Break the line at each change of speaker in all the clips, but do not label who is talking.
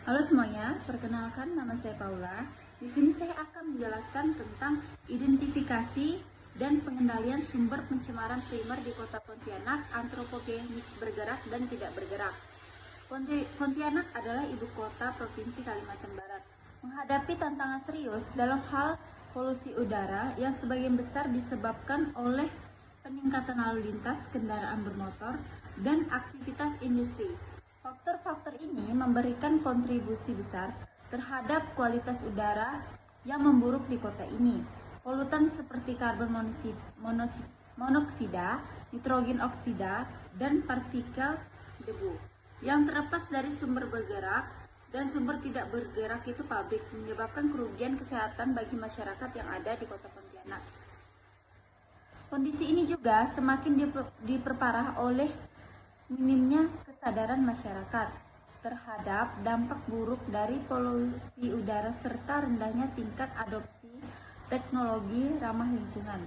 Halo semuanya, perkenalkan nama saya Paula. Di sini saya akan menjelaskan tentang identifikasi dan pengendalian sumber pencemaran primer di Kota Pontianak, antropogenik bergerak dan tidak bergerak. Pontianak adalah ibu kota Provinsi Kalimantan Barat, menghadapi tantangan serius dalam hal polusi udara yang sebagian besar disebabkan oleh peningkatan lalu lintas kendaraan bermotor dan aktivitas industri. Faktor-faktor ini memberikan kontribusi besar terhadap kualitas udara yang memburuk di kota ini. Polutan seperti karbon monoksida, nitrogen oksida, dan partikel debu yang terlepas dari sumber bergerak dan sumber tidak bergerak itu pabrik, menyebabkan kerugian kesehatan bagi masyarakat yang ada di Kota Pontianak. Kondisi ini juga semakin diperparah oleh minimnya kesadaran masyarakat terhadap dampak buruk dari polusi udara serta rendahnya tingkat adopsi teknologi ramah lingkungan.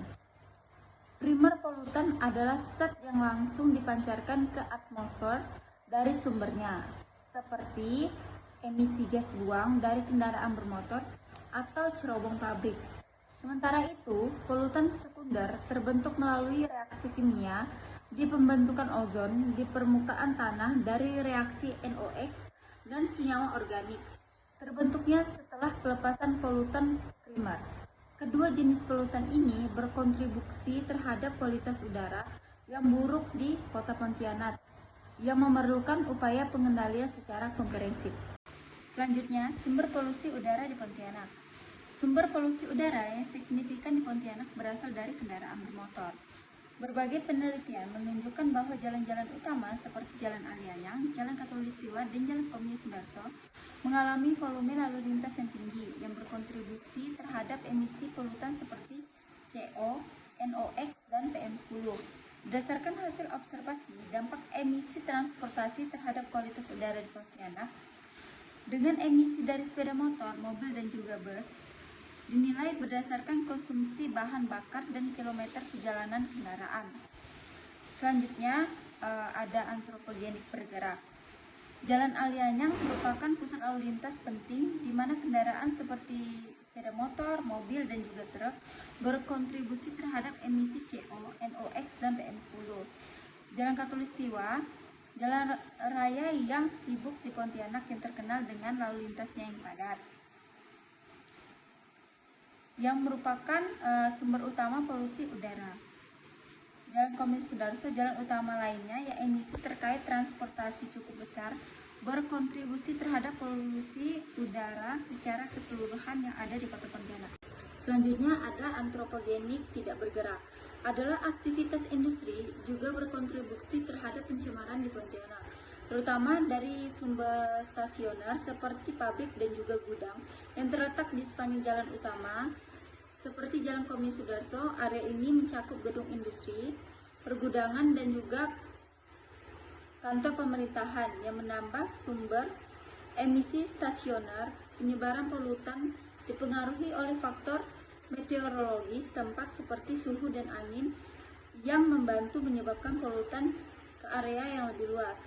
Primer polutan adalah zat yang langsung dipancarkan ke atmosfer dari sumbernya, seperti emisi gas buang dari kendaraan bermotor atau cerobong pabrik. Sementara itu, polutan sekunder terbentuk melalui reaksi kimia di pembentukan ozon di permukaan tanah dari reaksi NOx dan senyawa organik. Terbentuknya setelah pelepasan polutan primer. Kedua jenis polutan ini berkontribusi terhadap kualitas udara yang buruk di Kota Pontianak, yang memerlukan upaya pengendalian secara komprehensif. Selanjutnya, sumber polusi udara di Pontianak. Sumber polusi udara yang signifikan di Pontianak berasal dari kendaraan bermotor. Berbagai penelitian menunjukkan bahwa jalan-jalan utama seperti Jalan Alianyang, Jalan Katulistiwa, dan Jalan Komjen Sudarso mengalami volume lalu lintas yang tinggi yang berkontribusi terhadap emisi polutan seperti CO, NOx, dan PM10. Berdasarkan hasil observasi dampak emisi transportasi terhadap kualitas udara di Pontianak, dengan emisi dari sepeda motor, mobil, dan juga bus, dinilai berdasarkan konsumsi bahan bakar dan kilometer perjalanan kendaraan. Selanjutnya ada antropogenik bergerak. Jalan Alianyang merupakan pusat lalu lintas penting di mana kendaraan seperti sepeda motor, mobil, dan juga truk berkontribusi terhadap emisi CO, NOx, dan PM10. Jalan Katulistiwa, jalan raya yang sibuk di Pontianak yang terkenal dengan lalu lintasnya yang padat, yang merupakan sumber utama polusi udara. Jalan Komjen Sudarso, jalan utama lainnya yang emisi terkait transportasi cukup besar, berkontribusi terhadap polusi udara secara keseluruhan yang ada di Kota Pontianak. Selanjutnya ada antropogenik tidak bergerak. Adalah aktivitas industri juga berkontribusi terhadap pencemaran di Pontianak, terutama dari sumber stasioner seperti pabrik dan juga gudang yang terletak di sepanjang jalan utama seperti Jalan Komjen Sudarso. Area ini mencakup gedung industri, pergudangan, dan juga kantor pemerintahan yang menambah sumber emisi stasioner. Penyebaran polutan dipengaruhi oleh faktor meteorologis tempat seperti suhu dan angin yang membantu menyebabkan polutan ke area yang lebih luas.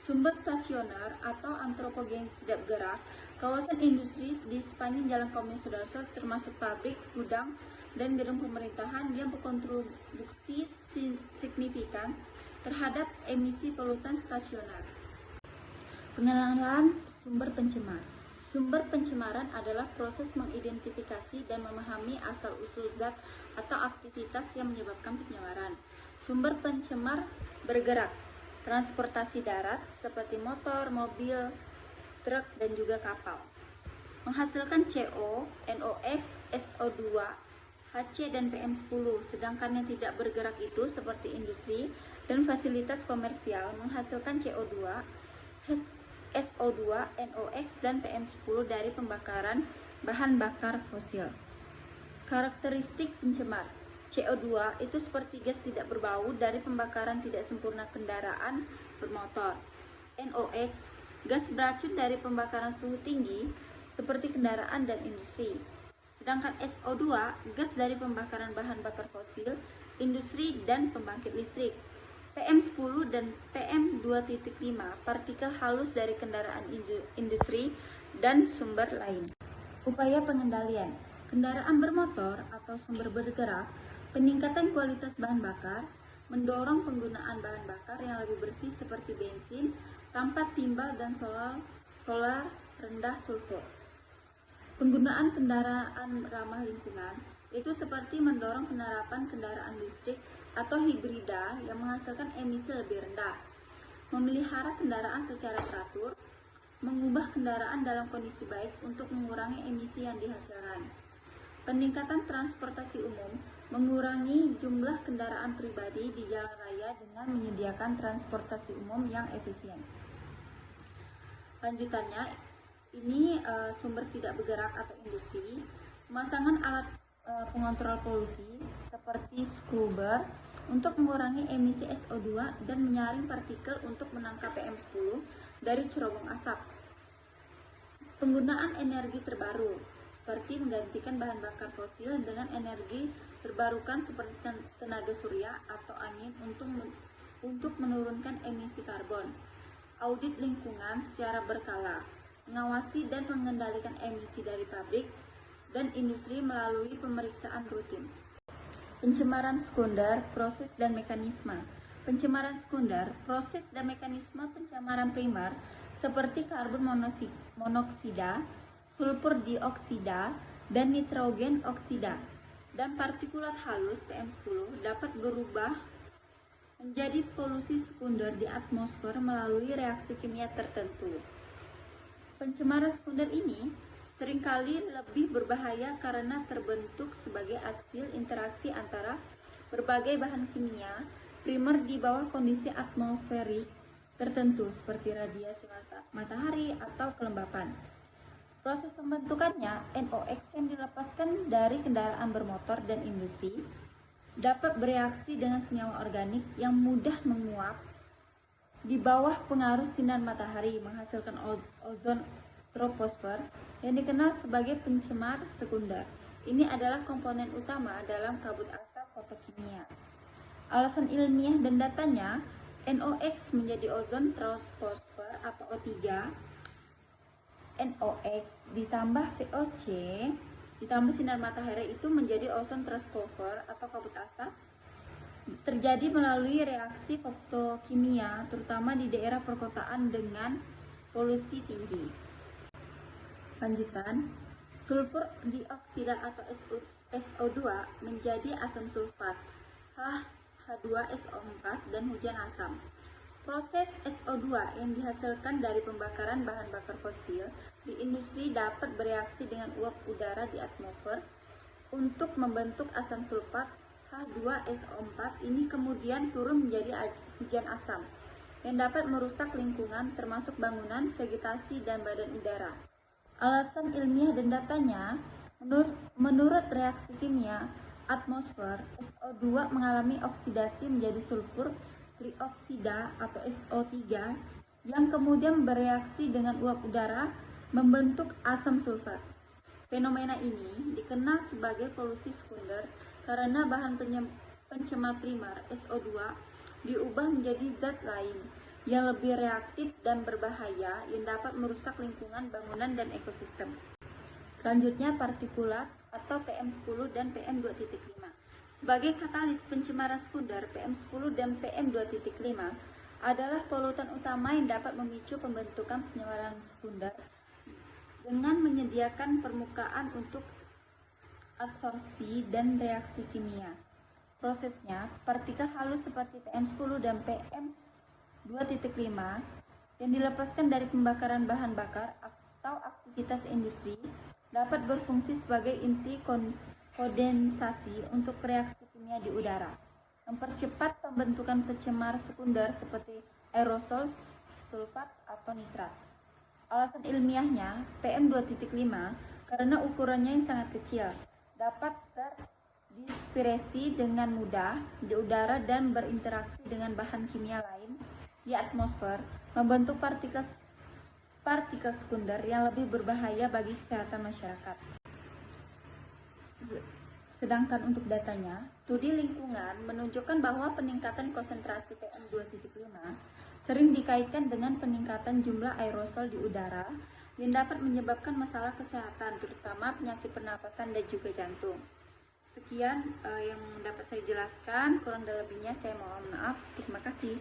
Sumber stasioner atau antropogen tidak bergerak, kawasan industri di sepanjang Jalan Komjen Sudarso termasuk pabrik, gudang, dan gedung pemerintahan yang berkontribusi signifikan terhadap emisi polutan stasioner. Pengenalan sumber pencemar. Sumber pencemaran adalah proses mengidentifikasi dan memahami asal-usul zat atau aktivitas yang menyebabkan pencemaran. Sumber pencemar bergerak. Transportasi darat seperti motor, mobil, truk, dan juga kapal. Menghasilkan CO, NOx, SO2, HC, dan PM10, sedangkan yang tidak bergerak itu seperti industri dan fasilitas komersial menghasilkan CO2, SO2, NOx, dan PM10 dari pembakaran bahan bakar fosil. Karakteristik pencemar. CO2 itu seperti gas tidak berbau dari pembakaran tidak sempurna kendaraan bermotor. NOx, gas beracun dari pembakaran suhu tinggi seperti kendaraan dan industri. Sedangkan SO2, gas dari pembakaran bahan bakar fosil, industri, dan pembangkit listrik. PM10 dan PM2.5 partikel halus dari kendaraan industri dan sumber lain. Upaya pengendalian kendaraan bermotor atau sumber bergerak, peningkatan kualitas bahan bakar, mendorong penggunaan bahan bakar yang lebih bersih seperti bensin tanpa timbal dan solar rendah sulfur. Penggunaan kendaraan ramah lingkungan itu seperti mendorong penerapan kendaraan listrik atau hibrida yang menghasilkan emisi lebih rendah, memelihara kendaraan secara teratur, mengubah kendaraan dalam kondisi baik untuk mengurangi emisi yang dihasilkan. Peningkatan transportasi umum, mengurangi jumlah kendaraan pribadi di jalan raya dengan menyediakan transportasi umum yang efisien. Lanjutannya, ini sumber tidak bergerak atau industri, pemasangan alat pengontrol polusi seperti scrubber untuk mengurangi emisi SO2 dan menyaring partikel untuk menangkap PM10 dari cerobong asap. Penggunaan energi terbaru seperti menggantikan bahan bakar fosil dengan energi terbarukan seperti tenaga surya atau angin untuk menurunkan emisi karbon. Audit lingkungan secara berkala, mengawasi dan mengendalikan emisi dari pabrik dan industri melalui pemeriksaan rutin. Pencemaran sekunder, proses dan mekanisme. Pencemaran sekunder, proses dan mekanisme pencemaran primer seperti karbon monoksida, sulfur dioksida, dan nitrogen oksida, dan partikulat halus PM10 dapat berubah menjadi polusi sekunder di atmosfer melalui reaksi kimia tertentu. Pencemaran sekunder ini seringkali lebih berbahaya karena terbentuk sebagai hasil interaksi antara berbagai bahan kimia primer di bawah kondisi atmosferik tertentu seperti radiasi matahari atau kelembapan. Proses pembentukannya, NOx yang dilepaskan dari kendaraan bermotor dan industri dapat bereaksi dengan senyawa organik yang mudah menguap di bawah pengaruh sinar matahari menghasilkan ozon troposfer yang dikenal sebagai pencemar sekunder. Ini adalah komponen utama dalam kabut asap fotokimia. Alasan ilmiah dan datanya, NOx menjadi ozon troposfer atau O3, NOx ditambah VOC ditambah sinar matahari itu menjadi ozon troposfer atau kabut asap terjadi melalui reaksi fotokimia terutama di daerah perkotaan dengan polusi tinggi. Lanjutan, sulfur dioksida atau SO2 menjadi asam sulfat H2SO4 dan hujan asam. Proses SO2 yang dihasilkan dari pembakaran bahan bakar fosil di industri dapat bereaksi dengan uap udara di atmosfer untuk membentuk asam sulfat H2SO4. Ini kemudian turun menjadi hujan asam yang dapat merusak lingkungan termasuk bangunan, vegetasi, dan badan udara. Alasan ilmiah dan datanya, menurut reaksi kimia atmosfer, SO2 mengalami oksidasi menjadi sulfur trioksida atau SO3 yang kemudian bereaksi dengan uap udara membentuk asam sulfat. Fenomena ini dikenal sebagai polusi sekunder karena bahan pencemar primer SO2 diubah menjadi zat lain yang lebih reaktif dan berbahaya yang dapat merusak lingkungan, bangunan, dan ekosistem. Selanjutnya, partikulat atau PM10 dan PM2.5. Sebagai katalis pencemaran sekunder, PM10 dan PM2.5 adalah polutan utama yang dapat memicu pembentukan pencemaran sekunder dengan menyediakan permukaan untuk absorpsi dan reaksi kimia. Prosesnya, partikel halus seperti PM10 dan PM2.5 yang dilepaskan dari pembakaran bahan bakar atau aktivitas industri dapat berfungsi sebagai inti kondensasi untuk reaksi kimia di udara, mempercepat pembentukan pencemar sekunder seperti aerosol, sulfat, atau nitrat. Alasan ilmiahnya, PM2.5 karena ukurannya yang sangat kecil, dapat terdispersi dengan mudah di udara dan berinteraksi dengan bahan kimia lain di atmosfer, membentuk partikel sekunder yang lebih berbahaya bagi kesehatan masyarakat. Sedangkan untuk datanya, Studi lingkungan menunjukkan bahwa peningkatan konsentrasi PM2,5 sering dikaitkan dengan peningkatan jumlah aerosol di udara yang dapat menyebabkan masalah kesehatan, terutama penyakit pernapasan dan juga jantung. Sekian yang dapat saya jelaskan, kurang dan lebihnya saya mohon maaf. Terima kasih.